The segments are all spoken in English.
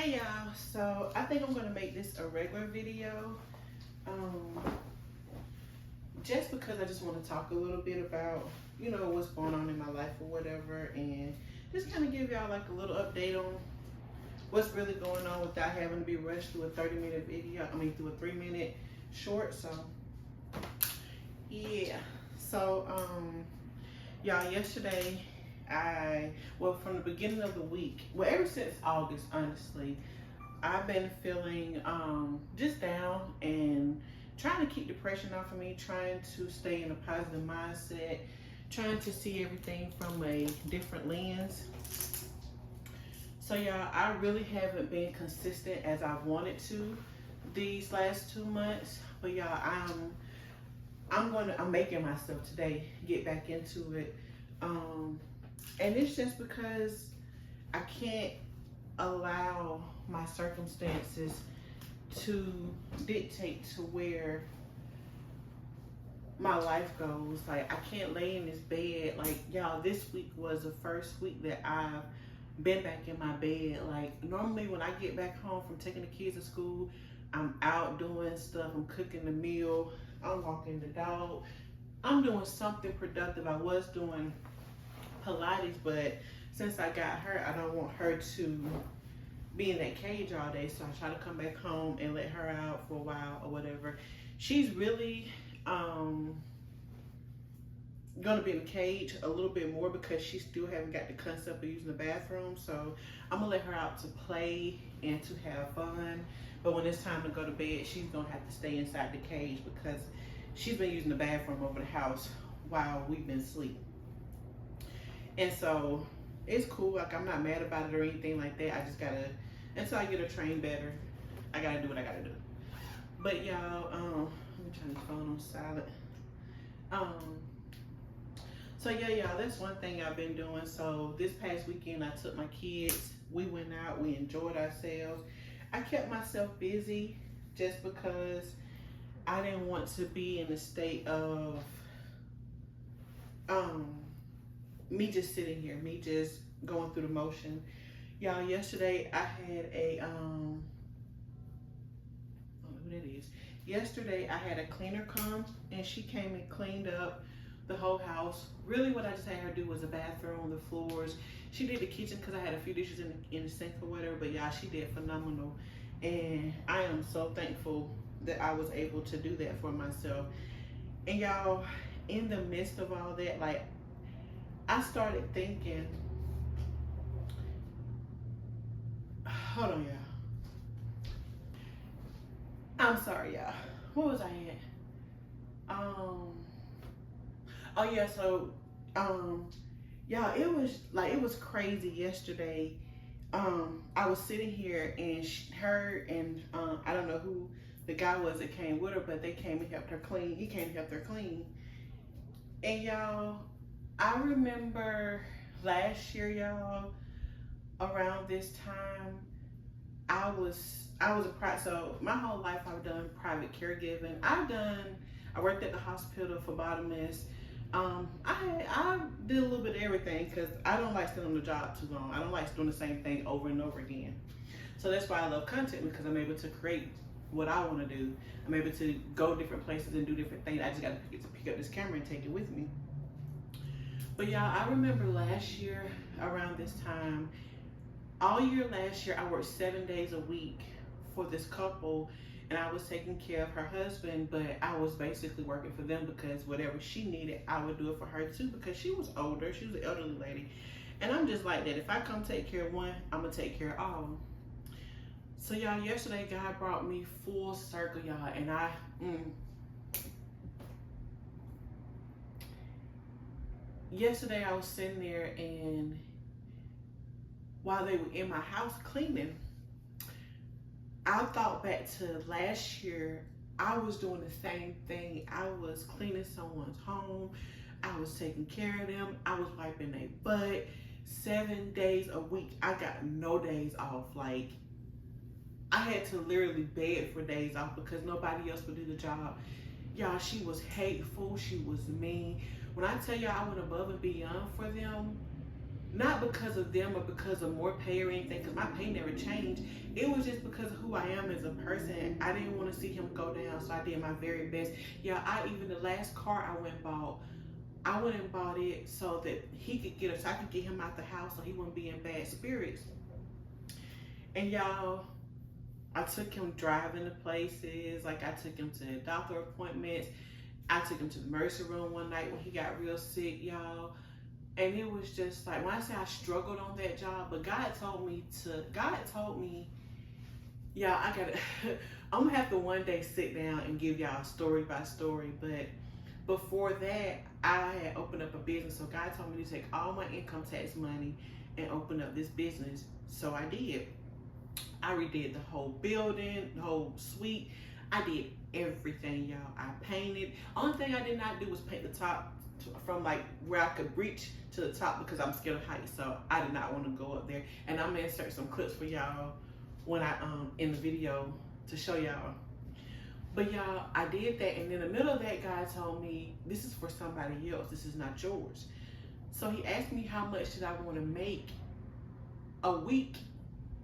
Hey y'all, so I think I'm gonna make this a regular video, um, just because I just want to talk a little bit about, what's going on in my life or whatever, and just kind of give y'all like a little update on what's really going on without having to be rushed through a 30-minute video, through a 3-minute short, so, yeah. So, y'all, yesterday, from the beginning of the week, well, ever since August, honestly, I've been feeling just down and trying to keep depression off of me, trying to stay in a positive mindset, trying to see everything from a different lens. So y'all, I really haven't been consistent as I wanted to these last 2 months, but y'all, I'm making myself today get back into it. And it's just because I can't allow my circumstances to dictate to where my life goes. Like, I can't lay in this bed. Like, y'all, this week was the first week that I've been back in my bed. Like, normally when I get back home from taking the kids to school, I'm out doing stuff. I'm cooking the meal. I'm walking the dog. I'm doing something productive. I was doing Pilates, but since I got her, I don't want her to be in that cage all day, so I try to come back home and let her out for a while or whatever. She's really gonna be in the cage a little bit more because she still haven't got the concept of using the bathroom, so I'm gonna let her out to play and to have fun. But when it's time to go to bed, she's gonna have to stay inside the cage because she's been using the bathroom over the house while we've been asleep. And so it's cool. Like, I'm not mad about it or anything like that. I just gotta, until I get her trained better, I gotta do what I gotta do. But y'all, let me turn this phone on silent. So yeah, y'all, that's one thing I've been doing. So this past weekend, I took my kids. We went out. We enjoyed ourselves. I kept myself busy just because I didn't want to be in a state of me just sitting here, me just going through the motion. Y'all, yesterday I had a, I don't know who that is. Yesterday I had a cleaner come and she came and cleaned up the whole house. Really what I just had her do was the bathroom, the floors. She did the kitchen because I had a few dishes in the sink or whatever, but y'all, she did phenomenal. And I am so thankful that I was able to do that for myself. And y'all, in the midst of all that, like, I started thinking, hold on, y'all. I'm sorry, y'all. What was I at? Oh yeah, so, y'all, it was crazy yesterday. I was sitting here and her and, I don't know who the guy was that came with her, but they came and helped her clean. He came and helped her clean. And y'all, I remember last year, y'all, around this time, I so my whole life I've done private caregiving. I worked at the hospital for phlebotomists. I did a little bit of everything because I don't like sitting on the job too long. I don't like doing the same thing over and over again. So that's why I love content, because I'm able to create what I want to do. I'm able to go different places and do different things. I just got to pick up this camera and take it with me. But y'all, I remember last year around this time, all year last year, I worked 7 days a week for this couple, and I was taking care of her husband, but I was basically working for them because whatever she needed, I would do it for her too, because she was older. She was an elderly lady. And I'm just like that. If I come take care of one, I'm going to take care of all. So y'all, yesterday, God brought me full circle, y'all, and yesterday I was sitting there, and while they were in my house cleaning, I thought back to last year. I was doing the same thing. I was cleaning someone's home. I was taking care of them. I was wiping their butt 7 days a week. I got no days off. Like, I had to literally beg for days off because nobody else would do the job. Y'all, she was hateful. She was mean. When I tell y'all I went above and beyond for them, not because of them or because of more pay or anything, because my pay never changed. It was just because of who I am as a person. I didn't want to see him go down, so I did my very best. Yeah, I even the last car I went and bought, I went and bought it so that he could get us, so I could get him out the house so he wouldn't be in bad spirits. And y'all, I took him driving to places, like I took him to doctor appointments. I took him to the emergency room one night when he got real sick, y'all. And it was just like, when I say I struggled on that job, but God told me, y'all, I'm gonna have to one day sit down and give y'all story by story. But before that, I had opened up a business. So God told me to take all my income tax money and open up this business. So I did. I redid the whole building, the whole suite. I did everything, y'all. I painted. Only thing I did not do was paint the top from like where I could reach to the top because I'm scared of heights. So I did not want to go up there. And I'm gonna insert some clips for y'all when I in the video to show y'all. But y'all, I did that, and in the middle of that, God told me, this is for somebody else. This is not yours. So he asked me how much did I want to make a week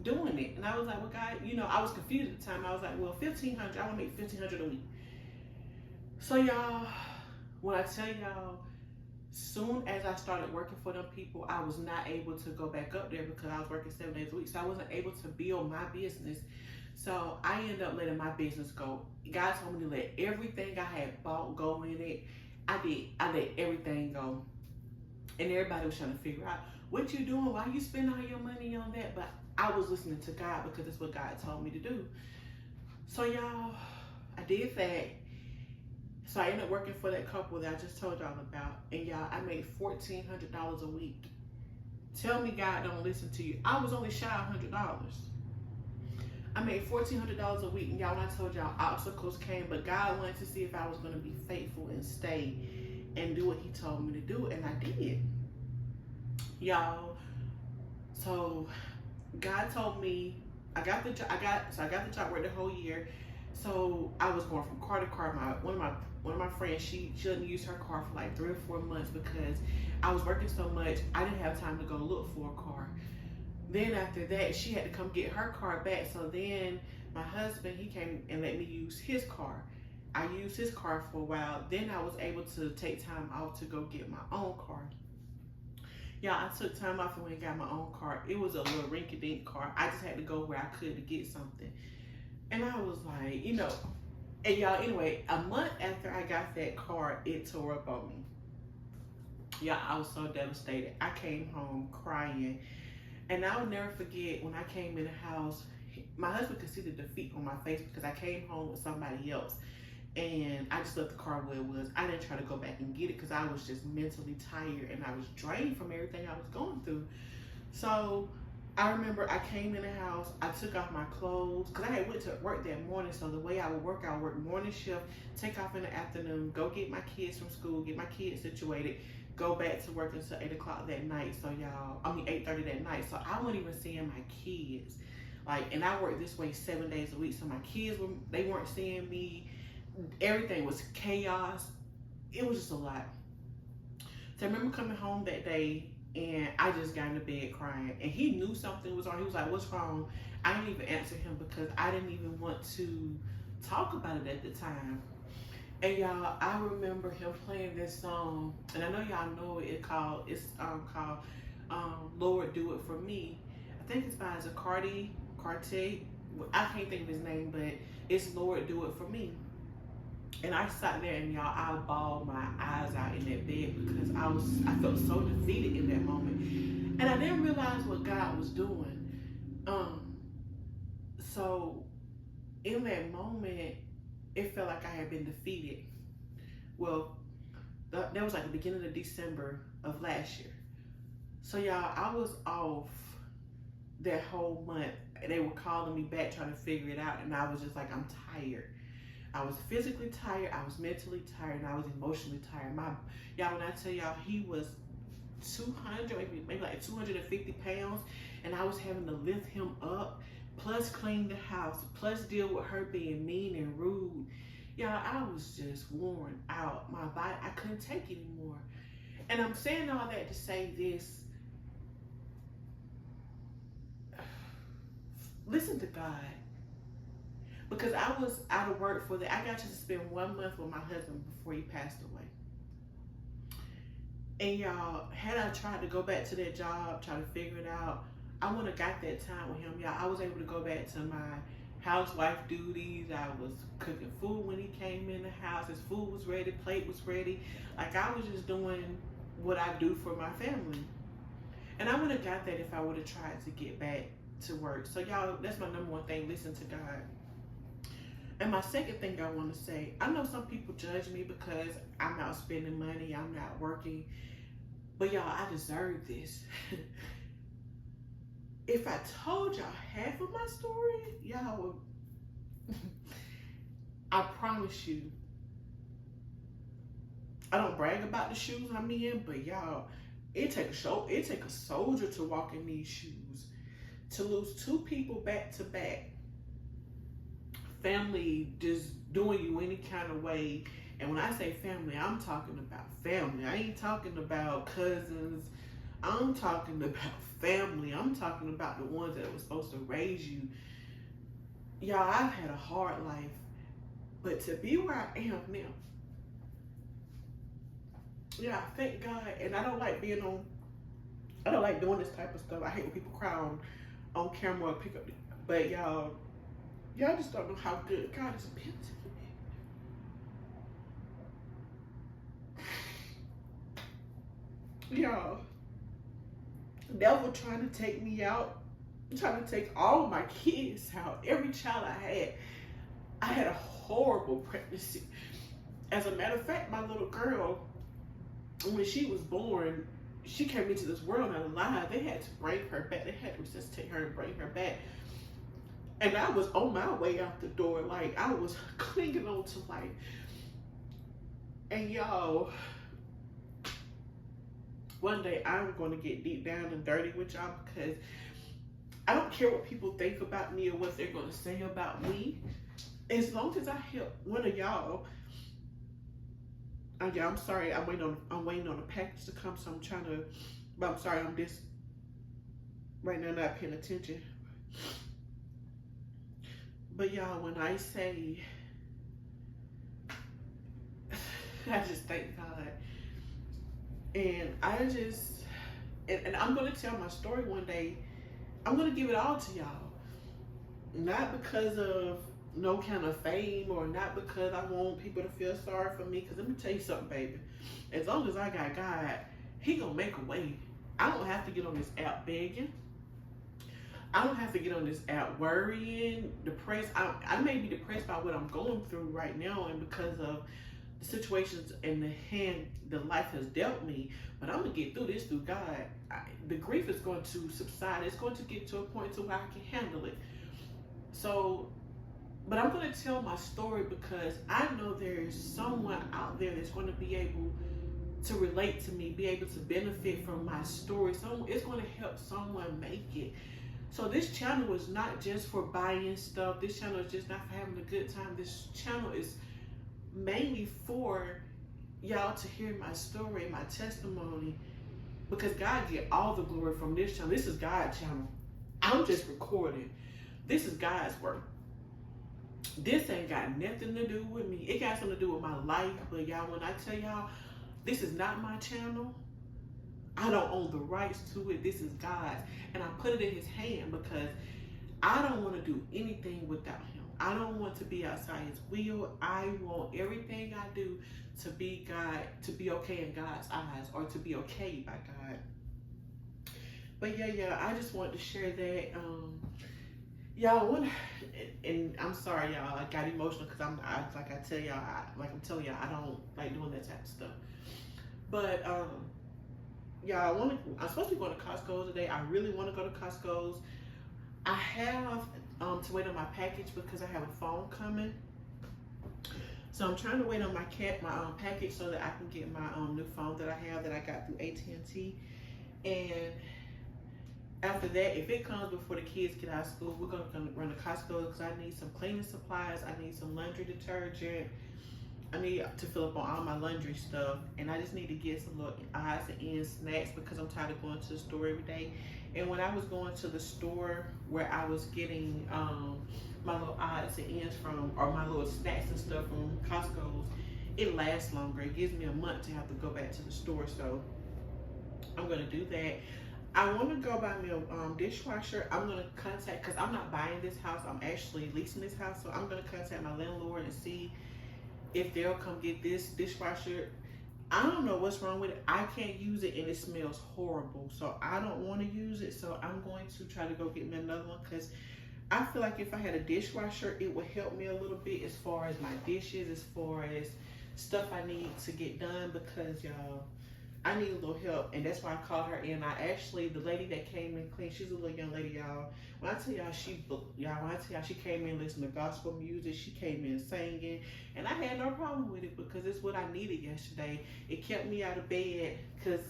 doing it. And I was like, well, God, I was confused at the time. I was like, well, $1,500, I want to make $1,500 a week. So y'all, when I tell y'all, soon as I started working for them people, I was not able to go back up there because I was working 7 days a week. So I wasn't able to build my business. So I ended up letting my business go. God told me to let everything I had bought go in it. I did. I let everything go. And everybody was trying to figure out, what you doing? Why you spending all your money on that? But I was listening to God because that's what God told me to do. So y'all, I did that. So I ended up working for that couple that I just told y'all about. And y'all, I made $1,400 a week. Tell me God don't listen to you. I was only shy of $100. I made $1,400 a week. And y'all, when I told y'all obstacles came, but God wanted to see if I was going to be faithful and stay and do what he told me to do. And I did. Y'all, so God told me, I got the job, worked the whole year. So I was going from car to car. One of my friends, she didn't use her car for like 3 or 4 months because I was working so much. I didn't have time to go look for a car. Then after that, she had to come get her car back. So then my husband, he came and let me use his car. I used his car for a while. Then I was able to take time off to go get my own car. Yeah, I took time off and went and got my own car. It was a little rinky-dink car. I just had to go where I could to get something. And I was like, and y'all, anyway, a month after I got that car, it tore up on me. Yeah, I was so devastated. I came home crying. And I'll never forget when I came in the house, my husband could see the defeat on my face because I came home with somebody else. And I just left the car where it was. I didn't try to go back and get it because I was just mentally tired and I was drained from everything I was going through. So I remember I came in the house, I took off my clothes because I had went to work that morning. So the way I would work morning shift, take off in the afternoon, go get my kids from school, get my kids situated, go back to work until 8 o'clock that night. So y'all, 8:30 that night. So I wasn't even seeing my kids. And I worked this way 7 days a week. So my kids, they weren't seeing me. Everything was chaos. It was just a lot. So I remember coming home that day and I just got in the bed crying. And he knew something was wrong. He was like, what's wrong? I didn't even answer him because I didn't even want to talk about it at the time. And y'all, I remember him playing this song, and I know y'all know it. It's called Lord Do It For Me. I think it's by Zacardi Carte. I can't think of his name, but it's Lord Do It For Me. And I sat there and y'all, I bawled my eyes out in that bed because I felt so defeated in that moment. And I didn't realize what God was doing. So in that moment, it felt like I had been defeated. Well, that was like the beginning of December of last year. So y'all, I was off that whole month. They were calling me back trying to figure it out. And I was just like, I'm tired. I was physically tired, I was mentally tired, and I was emotionally tired. Y'all, when I tell y'all, he was 200, maybe like 250 pounds, and I was having to lift him up, plus clean the house, plus deal with her being mean and rude. Y'all, I was just worn out. My body, I couldn't take it anymore. And I'm saying all that to say this. Listen to God. Because I was out of work for that. I got to spend 1 month with my husband before he passed away. And y'all, had I tried to go back to that job, try to figure it out, I wouldn't have got that time with him. Y'all, I was able to go back to my housewife duties. I was cooking food when he came in the house. His food was ready, plate was ready. Like, I was just doing what I do for my family. And I would have got that if I would have tried to get back to work. So y'all, that's my number one thing, listen to God. And my second thing I want to say, I know some people judge me because I'm out spending money, I'm not working. But y'all, I deserve this. If I told y'all half of my story, y'all would, I promise you, I don't brag about the shoes I'm in, but y'all, it take a soldier to walk in these shoes. To lose 2 people back to back, family just doing you any kind of way. And when I say family, I'm talking about family. I ain't talking about cousins. I'm talking about family. I'm talking about the ones that were supposed to raise you. Y'all, I've had a hard life, but to be where I am now, yeah, thank God. And I don't like doing this type of stuff. I hate when people cry on camera or pick up, but y'all just don't know how good God has been to me. Y'all, devil trying to take me out, trying to take all of my kids out. Every child I had a horrible pregnancy. As a matter of fact, my little girl, when she was born, she came into this world not alive. They had to bring her back. They had to resuscitate her and bring her back. And I was on my way out the door. Like, I was clinging on to life. And y'all, one day I'm going to get deep down and dirty with y'all, because I don't care what people think about me or what they're going to say about me. As long as I help one of y'all, yeah, I'm sorry, I'm waiting on a package to come, so I'm sorry, I'm just right now not paying attention. But y'all, when I say, I just thank God. And and I'm going to tell my story one day. I'm going to give it all to y'all. Not because of no kind of fame, or not because I want people to feel sorry for me. Because let me tell you something, baby. As long as I got God, He gonna make a way. I don't have to get on this app begging. I don't have to get on this app worrying, depressed. I may be depressed by what I'm going through right now, and because of the situations and the hand that life has dealt me. But I'm gonna get through this through God. The grief is going to subside. It's going to get to a point to where I can handle it. So, but I'm going to tell my story because I know there's someone out there that's going to be able to relate to me, be able to benefit from my story. It's going to help someone make it. So this channel is not just for buying stuff. This channel is just not for having a good time. This channel is mainly for y'all to hear my story, my testimony, because God get all the glory from this channel. This is God's channel. I'm just recording. This is God's work. This ain't got nothing to do with me. It got something to do with my life. But y'all, when I tell y'all, this is not my channel. I don't own the rights to it. This is God's. And I put it in His hand because I don't want to do anything without Him. I don't want to be outside His will. I want everything I do to be God, to be okay in God's eyes, or to be okay by God. But yeah, I just wanted to share that. Y'all, and I'm sorry, y'all, I got emotional because I'm telling y'all, I don't like doing that type of stuff. But y'all, I'm supposed to be going to Costco today. I really want to go to Costco's. I have to wait on my package because I have a phone coming. So I'm trying to wait on my package so that I can get my new phone that I have that I got through AT&T. And after that, if it comes before the kids get out of school, we're going to run to Costco because I need some cleaning supplies. I need some laundry detergent. I need to fill up on all my laundry stuff, and I just need to get some little odds and ends snacks because I'm tired of going to the store every day. And when I was going to the store where I was getting my little odds and ends from, or my little snacks and stuff from Costco's, it lasts longer. It gives me a month to have to go back to the store, so I'm gonna do that. I want to go buy me a dishwasher. I'm gonna contact, because I'm not buying this house. I'm actually leasing this house, so I'm gonna contact my landlord and see if they'll come get this dishwasher. I don't know what's wrong with it. I can't use it and it smells horrible. So I don't want to use it. So I'm going to try to go get me another one because I feel like if I had a dishwasher, it would help me a little bit as far as my dishes, as far as stuff I need to get done, because y'all, I need a little help, and that's why I called her in. I actually, the lady that came in clean, she's a little young lady, y'all. When I tell y'all, she came in listening to gospel music, she came in singing, and I had no problem with it because it's what I needed yesterday. It kept me out of bed because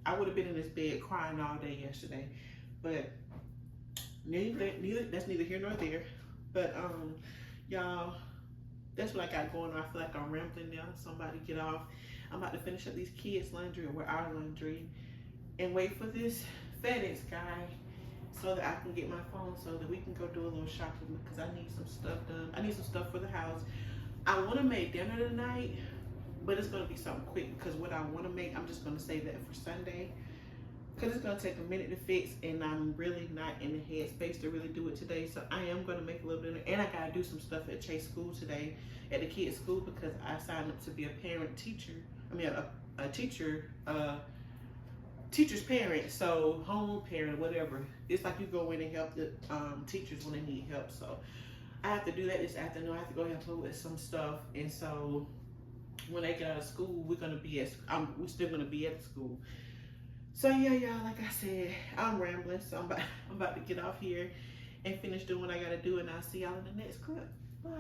I would have been in this bed crying all day yesterday. But that's neither here nor there. But y'all, that's what I got going on. I feel like I'm rambling now. Somebody get off. I'm about to finish up these kids' laundry or our laundry and wait for this FedEx guy so that I can get my phone so that we can go do a little shopping because I need some stuff done. I need some stuff for the house. I want to make dinner tonight, but it's going to be something quick because what I want to make, I'm just going to save that for Sunday because it's going to take a minute to fix, and I'm really not in the headspace to really do it today. So I am going to make a little dinner, and I got to do some stuff at Chase School today, at the kids' school, because I signed up to be a teacher's parent, so home parent, whatever. It's like you go in and help the teachers when they need help. So I have to do that this afternoon. I have to go help her with some stuff, and so when they get out of school, we're still gonna be at the school. So yeah, y'all, like I said, I'm rambling, so I'm about to get off here and finish doing what I gotta do, and I'll see y'all in the next clip. Bye.